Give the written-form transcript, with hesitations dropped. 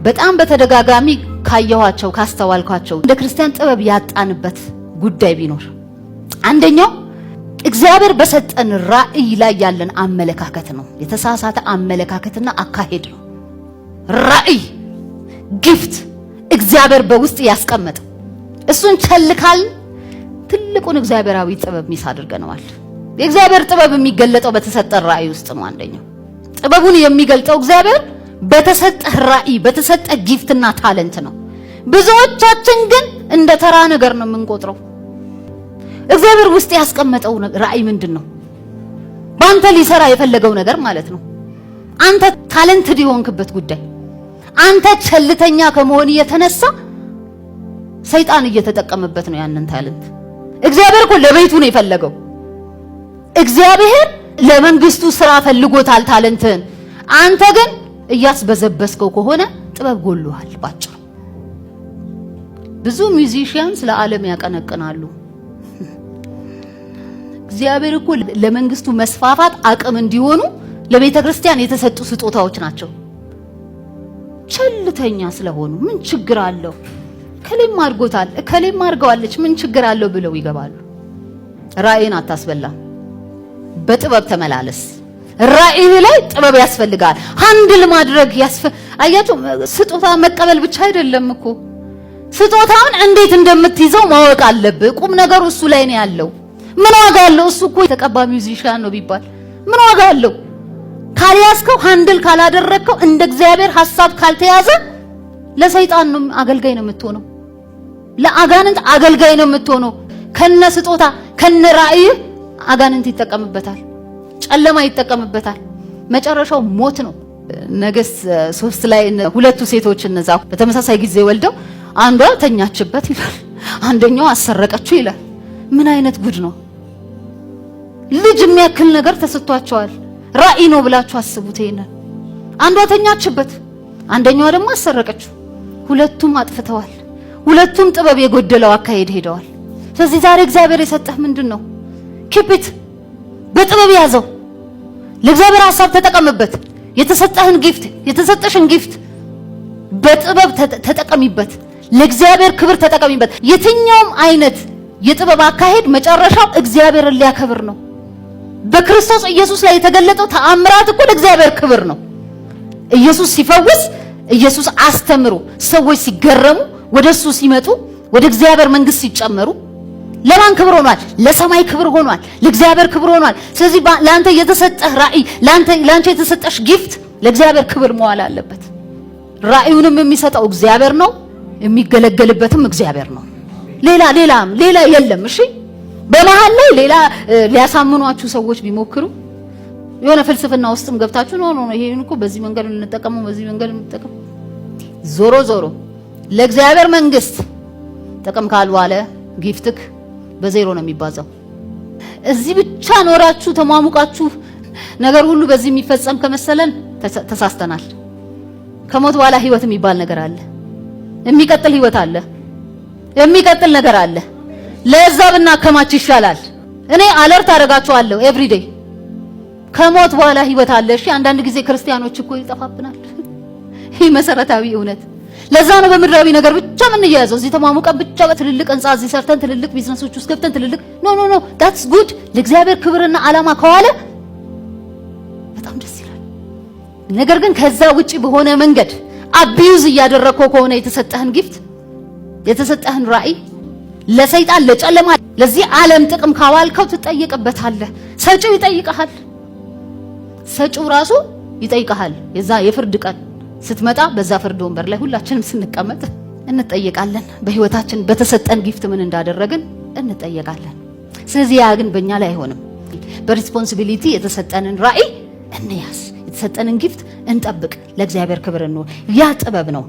በጣም በተደጋጋሚ ካየኋቸው ካስተዋልኳቸው እንደ ክርስቲያን ጥበብ ያጣንበት ጉዳይ ቢኖር አንደኛው እግዚአብሔር በሰጠን ራእይ ላይ ያለን አመለካከት ነው። የተሳሳተ አመለካከትና አካሄድ ነው። ራእይ ጊፍት እግዚአብሔር በውስጥ ያስቀመጠ እሱን ቸልካል ትልቁን እግዚአብሔራዊ ጥበብ ሚስ አድርገናል። የእግዚአብሔር ጥበብ የሚገለጠው በተሰጠን ራእይ ውስጥ ነው። አንደኛው ጥበቡን የሚገልጠው እግዚአብሔር በተሰጠህ ራእይ በተሰጠ ጊፍትና ታለንት ነው። ብዙዎቻችን ግን እንደ ተራ ነገር ነው የምንቆጥረው። እግዚአብሔር ውስጥ ያስቀመጠው ራእይ ምንድነው? ባንተ ሊሰራ የፈለገው ነገር ማለት ነው። አንተ ታለንትድ የሆንክበት ጉዳይ አንተ ቸልተኛ ከመሆን የተነሳ ሰይጣን እየተጠቀመበት ነው ያንን ታለንት። እግዚአብሔር እኮ ለቤቱ ነው የፈለገው። እግዚአብሔር ለመንግስቱ ስራ ፈልጎታል ታለንትን። አንተ ግን እያስበዘበስከው ከሆነ ጥበብ ጎልሏል ባጭሩ። ብዙ ሚውዚሺያንስ ለዓለም ያቀነቅናሉ። እግዚአብሔር እኮ ለመንግስቱ መስፋፋት አቅም እንዲሆኑ ለቤተ ክርስቲያን የተሰጡ ስጦታዎች ናቸው። ቸልተኛ ስለሆኑ ምን ችግር አለው? ከሌም አድርጎታል ከሌም አድርገዋለች ምን ችግር አለው ብለው ይገባሉ። ራእይን አታስበላ። በጥበብ ተመላለስ። ራእይ ላይ ጥበብ ያስፈልጋል። ሃንድል ማድረግ አያችሁ፣ ስጦታ መቀበል ብቻ አይደለም እኮ ስጦታውን እንዴት እንደምትይዘው ማወቅ አለብህ። ቁም ነገሩ እሱ ላይ ነው ያለው። ምን ዋጋ አለው? እሱ እኮ የተቀባ ሚውዚሻን ነው ቢባል ምን ዋጋ አለው? ካልያዝከው ሃንድል ካላደረግከው እንደ እግዚአብሔር ሐሳብ ካልተያዘ ለሰይጣን ነው አገልጋይ ነው የምትሆነው። ለአጋንንት አገልጋይ ነው የምትሆነው። ከነ ስጦታ ከነ ራእይ አጋንንት ይጠቀምበታል፣ ጨለማ ይጠቀምበታል። መጨረሻው ሞት ነው። ነገሥት 3 ላይ ሁለቱ ሴቶች እነዛ በተመሳሳይ ጊዜ ወልደው አንዷ ተኛችበት ይላል፣ አንደኛው አሰረቀችው ይላል። ምን አይነት ጉድ ነው? ልጅ የሚያክል ነገር ተሰጥቷቸዋል። ራእይ ነው ብላችሁ አስቡት። ይሄንን አንዷ ተኛችበት፣ አንደኛዋ ደግሞ አሰረቀችው። ሁለቱም አጥፍተዋል። ሁለቱም ጥበብ የጎደለው አካሄድ ሄደዋል። ስለዚህ ዛሬ እግዚአብሔር የሰጠህ ምንድነው? ኪፕት በጥበብ ያዘው። ለእግዚአብሔር ሐሳብ ተጠቀምበት። የተሰጠህን ጊፍት የተሰጠሽን ጊፍት በጥበብ ተጠቀሚበት። ለእግዚአብሔር ክብር ተጠቀሚበት። የትኛውም አይነት የጥበብ አካሄድ መጨረሻው እግዚአብሔርን ሊያከብር ነው። በክርስቶስ ኢየሱስ ላይ የተገለጠው ተአምራት እኮ ለእግዚአብሔር ክብር ነው። ኢየሱስ ሲፈውስ፣ ኢየሱስ አስተምሮ ሰዎች ሲገረሙ፣ ወደሱ ሲመጡ፣ ወደ እግዚአብሔር መንግስት ሲጨመሩ ለማን ክብር ሆኗል? ለሰማይ ክብር ሆኗል። ለእግዚአብሔር ክብር ሆኗል። ስለዚህ ላንተ የተሰጠህ ራእይ ላንተ የተሰጠሽ ጊፍት ለእግዚአብሔር ክብር መዋል አለበት። ራእዩንም የሚሰጠው እግዚአብሔር ነው፣ የሚገለገልበትም እግዚአብሔር ነው። ሌላ የለም። እሺ በመሃል ላይ ሌላ ሊያሳምኗችሁ ሰዎች ቢሞክሩ የሆነ ፍልስፍና ውስጥም ገብታችሁ ነው ይሄን እኮ በዚህ መንገድ እንጠቀመው በዚህ መንገድ እንጠቀም። ዞሮ ለእግዚአብሔር መንግስት ጥቅም ካልዋለ ጊፍትክ በዜሮ ነው የሚባዛው። እዚህ ብቻ ኖራችሁ ተሟሙቃችሁ ነገር ሁሉ በዚህ የሚፈጸም ከመሰለን ተሳስተናል። ከሞት በኋላ ህይወት የሚባል ነገር አለ። የሚቀጥል ህይወት አለ። የሚቀጥል ነገር አለ። ለዛ ብናከማች ይሻላል። እኔ አለርት አደርጋችኋለሁ ኤቭሪ ዴይ ከሞት በኋላ ህይወት አለ። እሺ አንዳንድ ጊዜ ክርስቲያኖች እኮ ይጠፋብናል። ይሄ መሰረታዊ እውነት። ለዛ ነው በምድራዊ ነገር ብቻ ምን ያዘው እዚህ ተማሙቀን ብቻ በትልልቅ ህንጻ እዚህ ሰርተን ትልልቅ ቢዝነሶች ውስጥ ገብተን ትልልቅ ኖ that's good ለእግዚአብሔር ክብርና ዓላማ ከዋለ በጣም ደስ ይላል። ነገር ግን ከዛ ውጪ በሆነ መንገድ አቢዩዝ እያደረከው ከሆነ የተሰጠህን ጊፍት የተሰጠህን ራእይ ለሰይጣን ለጨለማ ለዚህ ዓለም ጥቅም ካዋልከው ትጠይቅበታለህ። ሰጪው ይጠይቀሃል። ሰጪው ራሱ ይጠይቀሃል። የዛ የፍርድ ቀን ስትመጣ በዛ ፍርድ ወንበር ላይ ሁላችንም ስንቀመጥ እንጠየቃለን። በህይወታችን በተሰጠን ጊፍት ምን እንዳደረግን እንጠየቃለን። ስለዚህ ያ ግን በእኛ ላይ አይሆንም። በሪስፖንሲቢሊቲ የተሰጠንን ራእይ እንያዝ፣ የተሰጠንን ጊፍት እንጠብቅ፣ ለእግዚአብሔር ክብር ነው። ያ ጥበብ ነው።